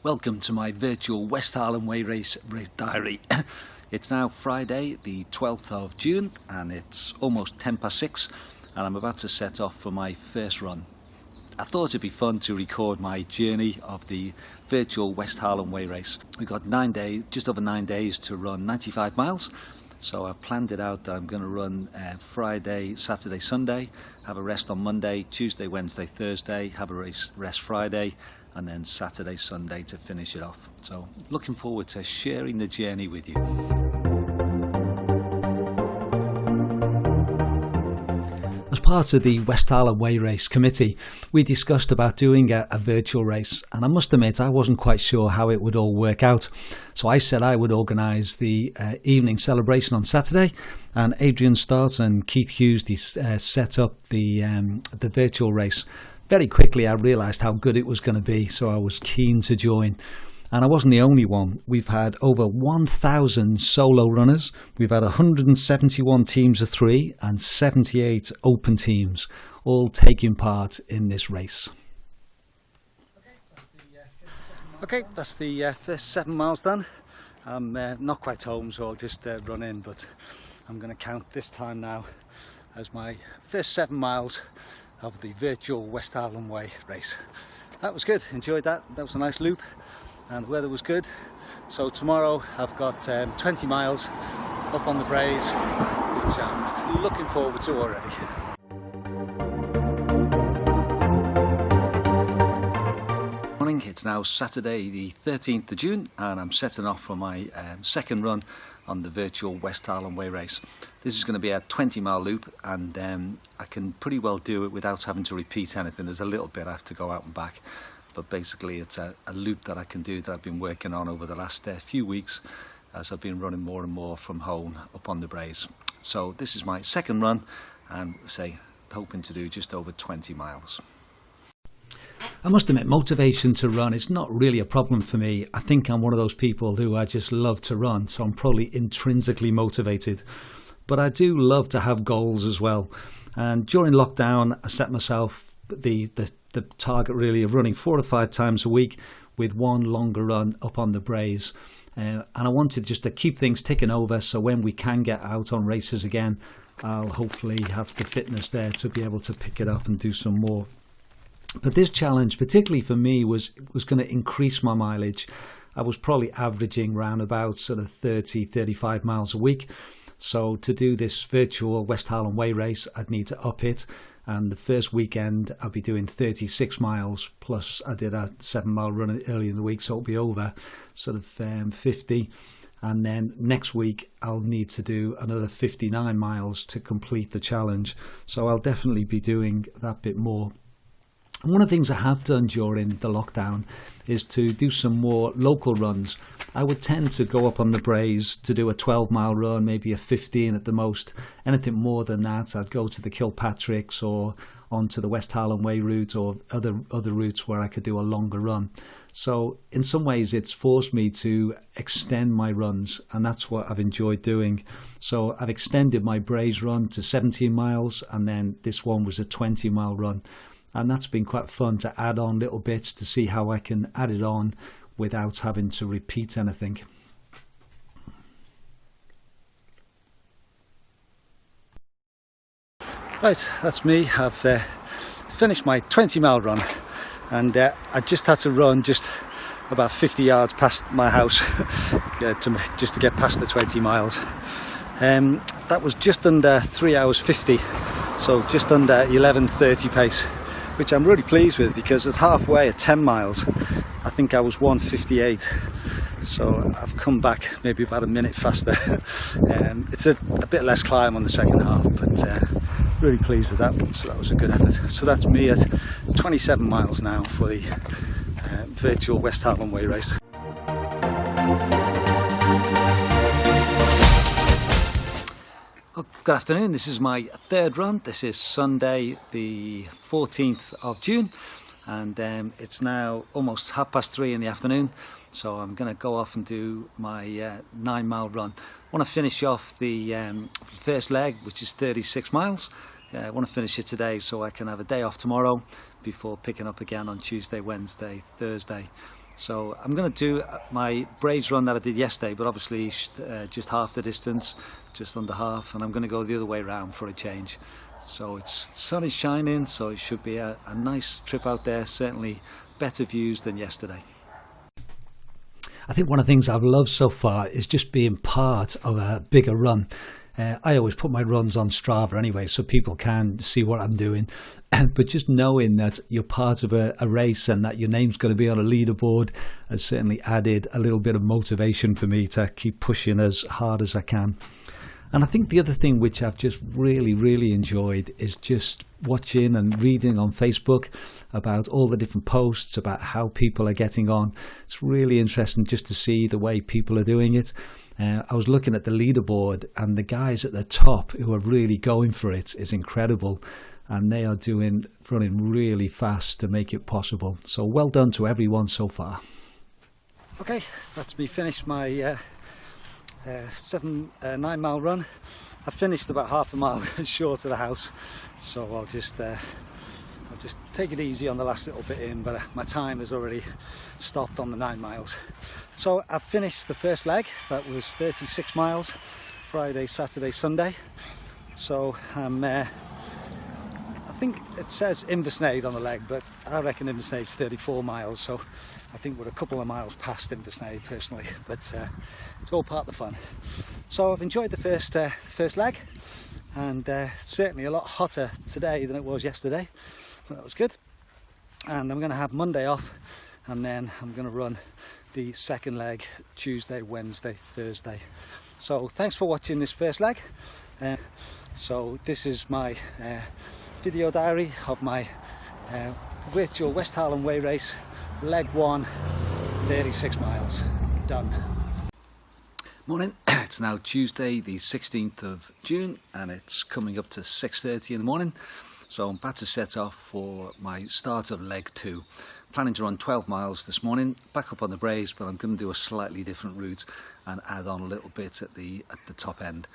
Welcome to my virtual West Highland Way Race diary. It's now Friday the 12th of June and it's almost 6:10 and I'm about to set off for my first run. I thought it'd be fun to record my journey of the virtual West Highland Way Race. We've got 9 days, just over 9 days to run 95 miles. So I've planned it out that I'm going to run Friday, Saturday, Sunday, have a rest on Monday, Tuesday, Wednesday, Thursday, have a rest Friday, and then Saturday, Sunday to finish it off. So looking forward to sharing the journey with you. As part of the West Highland Way Race committee, we discussed about doing a virtual race, and I must admit I wasn't quite sure how it would all work out. So I said I would organise the evening celebration on Saturday, and Adrian Stott and Keith Hughes set up the virtual race. Very quickly I realised how good it was going to be, so I was keen to join. And I wasn't the only one. We've had over 1,000 solo runners. We've had 171 teams of 3 and 78 open teams, all taking part in this race. Okay, that's the first 7 miles done. I'm not quite home, so I'll just run in, but I'm going to count this time now as my first 7 miles of the virtual West Highland Way race. That was good, enjoyed that. That was a nice loop. And the weather was good. So tomorrow I've got 20 miles up on the Braes, which I'm looking forward to already. Morning, it's now Saturday the 13th of June and I'm setting off for my second run on the virtual West Highland Way Race. This is going to be a 20-mile loop and I can pretty well do it without having to repeat anything. There's a little bit I have to go out and back. But basically it's a loop that I can do that I've been working on over the last few weeks as I've been running more and more from home up on the Braes. So this is my second run and hoping to do just over 20 miles. I must admit, motivation to run is not really a problem for me. I think I'm one of those people who I just love to run, so I'm probably intrinsically motivated. But I do love to have goals as well. And during lockdown I set myself the target really of running 4 to 5 times a week with one longer run up on the Braes, and I wanted just to keep things ticking over so when we can get out on races again I'll hopefully have the fitness there to be able to pick it up and do some more. But this challenge particularly for me was going to increase my mileage. I was probably averaging around about sort of 30-35 miles a week, so to do this virtual West Highland Way race I'd need to up it. And the first weekend I'll be doing 36 miles plus I did a 7-mile run early in the week, so it'll be over sort of 50. And then next week I'll need to do another 59 miles to complete the challenge. So I'll definitely be doing that bit more. And one of the things I have done during the lockdown is to do some more local runs. I would tend to go up on the Braes to do a 12-mile run, maybe a 15 at the most. Anything more than that, I'd go to the Kilpatricks or onto the West Highland Way route or other routes where I could do a longer run. So in some ways it's forced me to extend my runs, and that's what I've enjoyed doing. So I've extended my Braes run to 17 miles and then this one was a 20-mile run. And that's been quite fun to add on little bits to see how I can add it on without having to repeat anything. Right, that's me. I've finished my 20-mile run and I just had to run just about 50 yards past my house just to get past the 20 miles. That was just under 3 hours 50, so just under 11:30 pace. Which I'm really pleased with because at halfway at 10 miles I think I was 1:58, so I've come back maybe about a minute faster. It's a bit less climb on the second half, but really pleased with that, so that was a good effort. So that's me at 27 miles now for the virtual West Highland Way Race. Oh, good afternoon, this is my third run. This is Sunday the 14th of June and it's now almost 3:30 in the afternoon, so I'm going to go off and do my 9-mile run. I want to finish off the first leg, which is 36 miles. I want to finish it today so I can have a day off tomorrow before picking up again on Tuesday, Wednesday, Thursday. So I'm going to do my Braves run that I did yesterday, but obviously just half the distance, just under half, and I'm going to go the other way around for a change. So the sun is shining, so it should be a nice trip out there, certainly better views than yesterday. I think one of the things I've loved so far is just being part of a bigger run. I always put my runs on Strava anyway, so people can see what I'm doing. But just knowing that you're part of a race and that your name's going to be on a leaderboard has certainly added a little bit of motivation for me to keep pushing as hard as I can. And I think the other thing which I've just really enjoyed is just watching and reading on Facebook about all the different posts about how people are getting on. It's really interesting just to see the way people are doing it. I was looking at the leaderboard, and the guys at the top who are really going for it is incredible, and they are running really fast to make it possible. So well done to everyone so far. Okay, that's me finished my 9 mile run. I finished about half a mile short of the house, so I'll just take it easy on the last little bit in, but my time has already stopped on the 9 miles. So I've finished the first leg. That was 36 miles, Friday, Saturday, Sunday. So I think it says Inversnaid on the leg, but I reckon Inversnaid's 34 miles, so I think we're a couple of miles past Inversnaid personally, but it's all part of the fun. So I've enjoyed the first leg, and certainly a lot hotter today than it was yesterday. That was good. And I'm going to have Monday off, and then I'm going to run the second leg Tuesday, Wednesday, Thursday. So thanks for watching this first leg. So this is my video diary of my virtual West Highland Way Race, leg 1, 36 miles, done. Morning, it's now Tuesday the 16th of June, and it's coming up to 6:30 in the morning. So I'm about to set off for my start of leg 2. Planning to run 12 miles this morning, back up on the Braves, but I'm going to do a slightly different route and add on a little bit at the top end.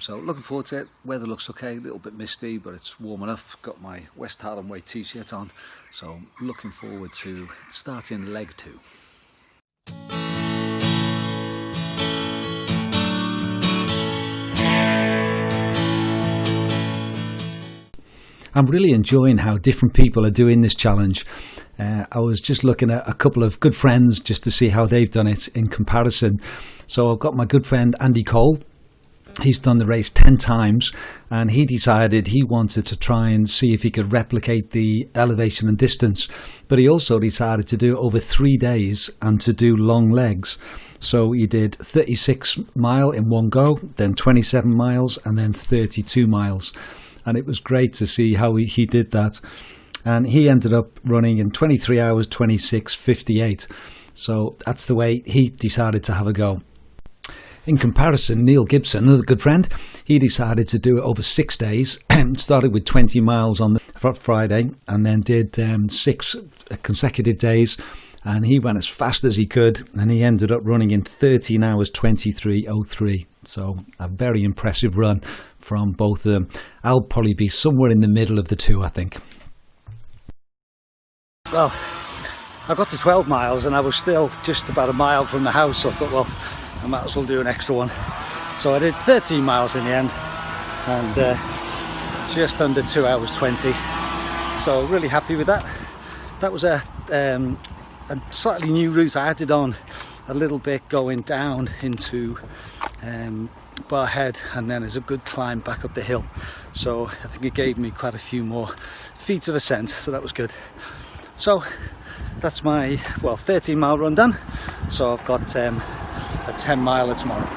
So looking forward to it. Weather looks okay, a little bit misty, but it's warm enough. Got my West Highland Way t-shirt on, so looking forward to starting leg 2. I'm really enjoying how different people are doing this challenge. I was just looking at a couple of good friends just to see how they've done it in comparison. So I've got my good friend Andy Cole. He's done the race 10 times, and he decided he wanted to try and see if he could replicate the elevation and distance. But he also decided to do it over 3 days and to do long legs. So he did 36 mile in one go, then 27 miles, and then 32 miles. And it was great to see how he did that. And he ended up running in 23 hours, 26:58. So that's the way he decided to have a go. In comparison, Neil Gibson, another good friend, he decided to do it over 6 days. Started with 20 miles on the Friday, and then did 6 consecutive days. And he went as fast as he could, and he ended up running in 13 hours, 23:03. So a very impressive run from both of them. I'll probably be somewhere in the middle of the two, I think. Well, I got to 12 miles and I was still just about a mile from the house, so I thought, well, I might as well do an extra one. So I did 13 miles in the end, and just under 2 hours 20. So really happy with that. That was a slightly new route. I added on a little bit going down into Barhead, and then there's a good climb back up the hill. So I think it gave me quite a few more feet of ascent, so that was good. So that's my 13 mile run done. So I've got a 10 miler tomorrow.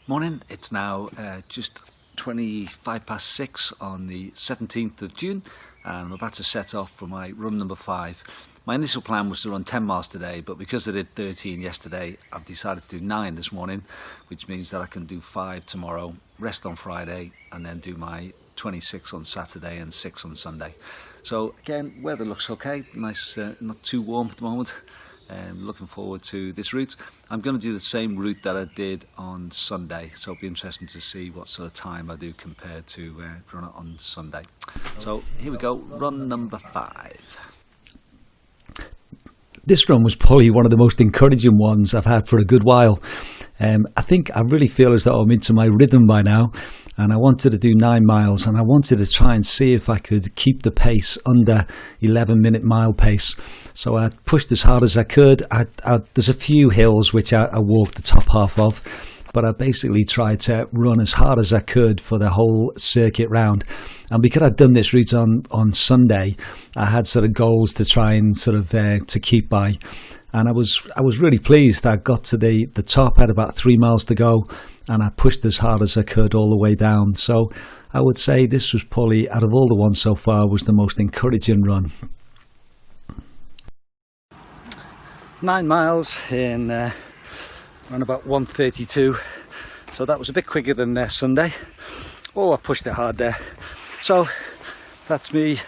Morning, it's now just 25 past 6 on the 17th of June, and I'm about to set off for my run number 5. My initial plan was to run 10 miles today, but because I did 13 yesterday, I've decided to do 9 this morning, which means that I can do 5 tomorrow, rest on Friday, and then do my 26 on Saturday and 6 on Sunday. So again, weather looks okay, nice, not too warm at the moment, Looking forward to this route. I'm going to do the same route that I did on Sunday, so it'll be interesting to see what sort of time I do compared to run it on Sunday. So here we go, run number 5. This run was probably one of the most encouraging ones I've had for a good while. I think I really feel as though I'm into my rhythm by now, and I wanted to do 9 miles, and I wanted to try and see if I could keep the pace under 11-minute mile pace. So I pushed as hard as I could. There's a few hills which I walked the top half of, but I basically tried to run as hard as I could for the whole circuit round. And because I'd done this route on Sunday, I had sort of goals to try and sort of to keep by. And I was really pleased. I got to the top, had about 3 miles to go, and I pushed as hard as I could all the way down. So I would say this was probably, out of all the ones so far, was the most encouraging run. 9 miles in around about 1:32, so that was a bit quicker than Sunday. Oh, I pushed it hard there. So that's me.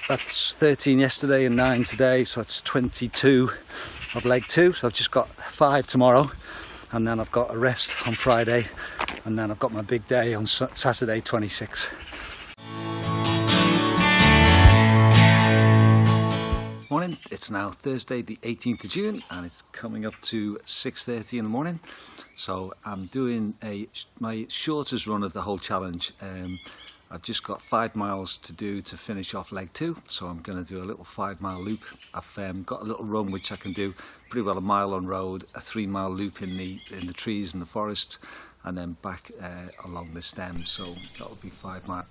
That's 13 yesterday and 9 today, so that's 22 of leg 2. So I've just got 5 tomorrow, and then I've got a rest on Friday, and then I've got my big day on Saturday, 26. Morning, it's now Thursday the 18th of June, and it's coming up to 6:30 in the morning. So I'm doing my shortest run of the whole challenge. I've just got 5 miles to do to finish off leg 2, so I'm going to do a little 5-mile loop. I've got a little run which I can do pretty well, a mile on road, a 3-mile loop in the trees and the forest, and then back along the stem. So that'll be 5 miles.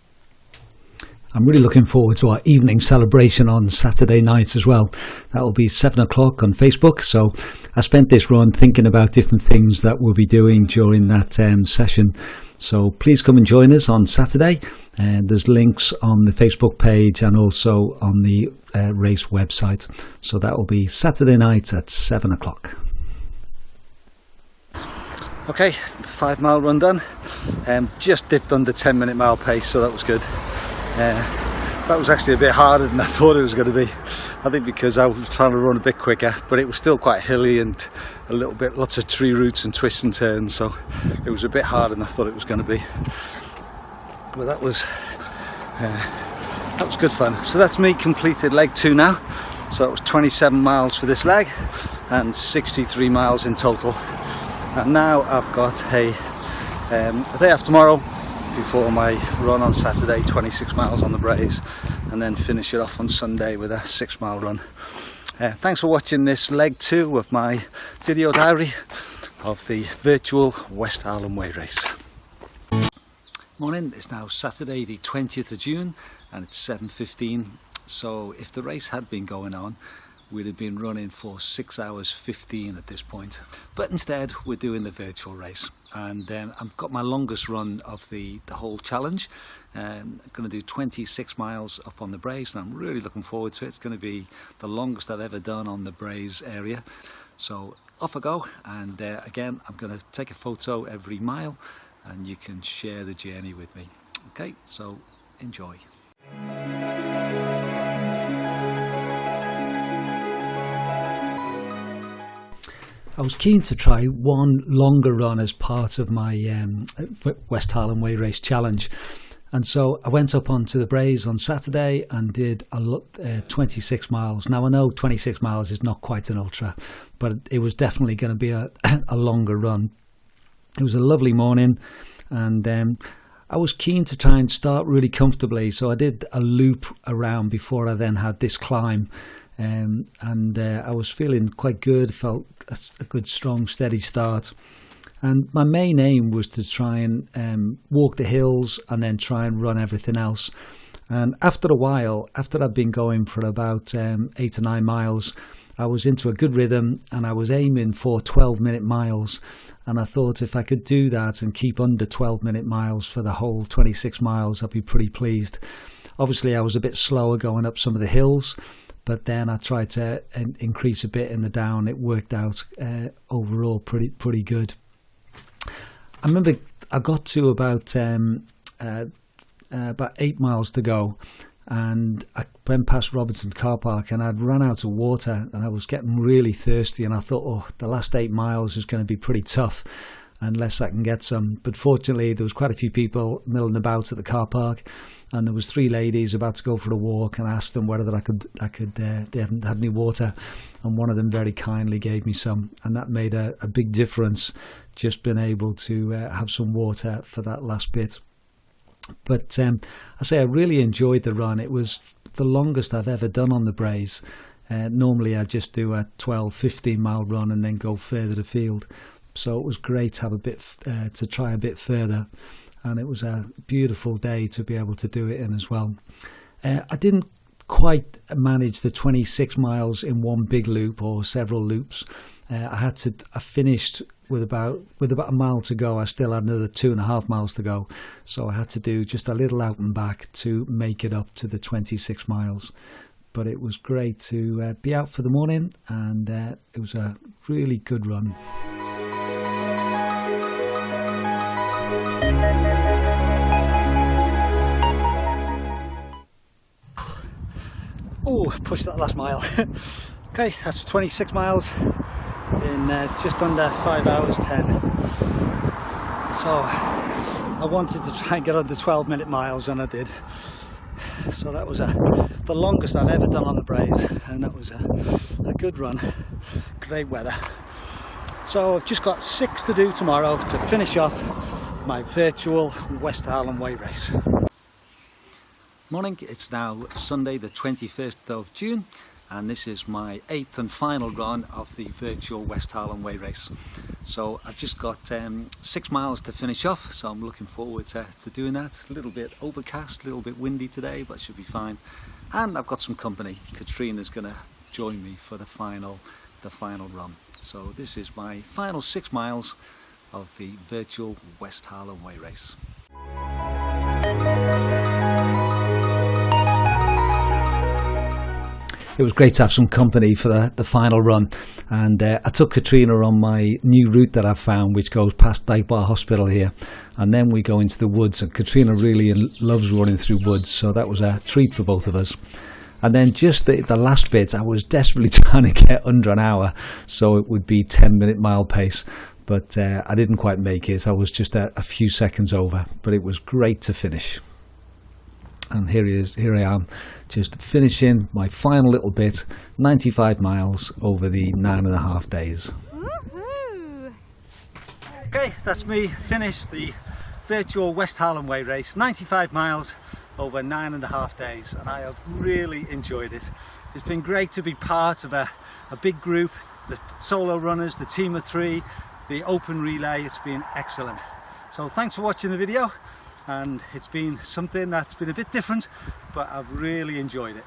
I'm really looking forward to our evening celebration on Saturday night as well. That will be 7 o'clock on Facebook. So I spent this run thinking about different things that we'll be doing during that session. So please come and join us on Saturday. There's links on the Facebook page and also on the race website. So that will be Saturday night at 7 o'clock. Okay, 5-mile run done. Just dipped under 10-minute mile pace, so that was good. That was actually a bit harder than I thought it was going to be. I think because I was trying to run a bit quicker, but it was still quite hilly and lots of tree roots and twists and turns, so it was a bit harder than I thought it was going to be. But that was good fun. So that's me completed leg 2 now. So that was 27 miles for this leg and 63 miles in total. And now I've got a day off tomorrow before my run on Saturday, 26 miles on the Braes, and then finish it off on Sunday with a 6-mile run. Thanks for watching this leg 2 of my video diary of the virtual West Highland Way Race. Morning, it's now Saturday the 20th of June and it's 7:15. So if the race had been going on, we'd have been running for 6 hours 15 at this point, but instead we're doing the virtual race, and I've got my longest run of the whole challenge. I'm going to do 26 miles up on the Braes, and I'm really looking forward to it. It's going to be the longest I've ever done on the Braes area. So off I go, and again I'm going to take a photo every mile and you can share the journey with me. Okay, so enjoy. I was keen to try one longer run as part of my West Highland Way Race challenge. And so I went up onto the Braes on Saturday and did 26 miles. Now I know 26 miles is not quite an ultra, but it was definitely going to be a longer run. It was a lovely morning, and I was keen to try and start really comfortably. So I did a loop around before I then had this climb. I was feeling quite good, felt a good strong steady start, and my main aim was to try and walk the hills and then try and run everything else. And after a while, after I'd been going for about 8 or 9 miles, I was into a good rhythm and I was aiming for 12-minute miles, and I thought if I could do that and keep under 12-minute miles for the whole 26 miles, I'd be pretty pleased. Obviously I was a bit slower going up some of the hills, but then I tried to increase a bit in the down. It worked out overall pretty good. I remember I got to about 8 miles to go, and I went past Robertson car park and I'd run out of water and I was getting really thirsty, and I thought, oh, the last 8 miles is going to be pretty tough unless I can get some. But fortunately there was quite a few people milling about at the car park, and there was 3 ladies about to go for a walk, and I asked them whether they hadn't had any water, and one of them very kindly gave me some, and that made a big difference, just being able to have some water for that last bit. But I say I really enjoyed the run. It was the longest I've ever done on the Braes. Normally I just do a 12-15 mile run and then go further afield, so it was great to have to try a bit further, and it was a beautiful day to be able to do it in as well. I didn't quite manage the 26 miles in one big loop or several loops. I finished with about a mile to go. I still had another 2.5 miles to go, so I had to do just a little out and back to make it up to the 26 miles. But it was great to be out for the morning, and it was a really good run. Oh, pushed that last mile. Okay, that's 26 miles in just under 5 hours 10. So I wanted to try and get under 12-minute miles, and I did. So that was the longest I've ever done on the Braes, and that was a good run. Great weather. So I've just got 6 to do tomorrow to finish off my virtual West Highland Way Race. Morning, it's now Sunday the 21st of June, and this is my 8th and final run of the virtual West Highland Way Race. So I've just got 6 miles to finish off, so I'm looking forward to doing that. A little bit overcast, a little bit windy today, but it should be fine. And I've got some company. Katrina's going to join me for the final run. So this is my final 6 miles of the virtual West Highland Way Race. It was great to have some company for the final run, and I took Katrina on my new route that I've found, which goes past Dykebar Hospital here, and then we go into the woods, and Katrina really loves running through woods, so that was a treat for both of us. And then just the last bit, I was desperately trying to get under an hour, so it would be 10-minute mile pace, but I didn't quite make it. I was just a few seconds over, but it was great to finish. And here I am, just finishing my final little bit, 95 miles over the 9.5 days. Woohoo! Okay, that's me finished the virtual West Highland Way Race, 95 miles over 9.5 days, and I have really enjoyed it. It's been great to be part of a big group, the solo runners, the team of 3, the open relay. It's been excellent. So thanks for watching the video. And it's been something that's been a bit different, but I've really enjoyed it.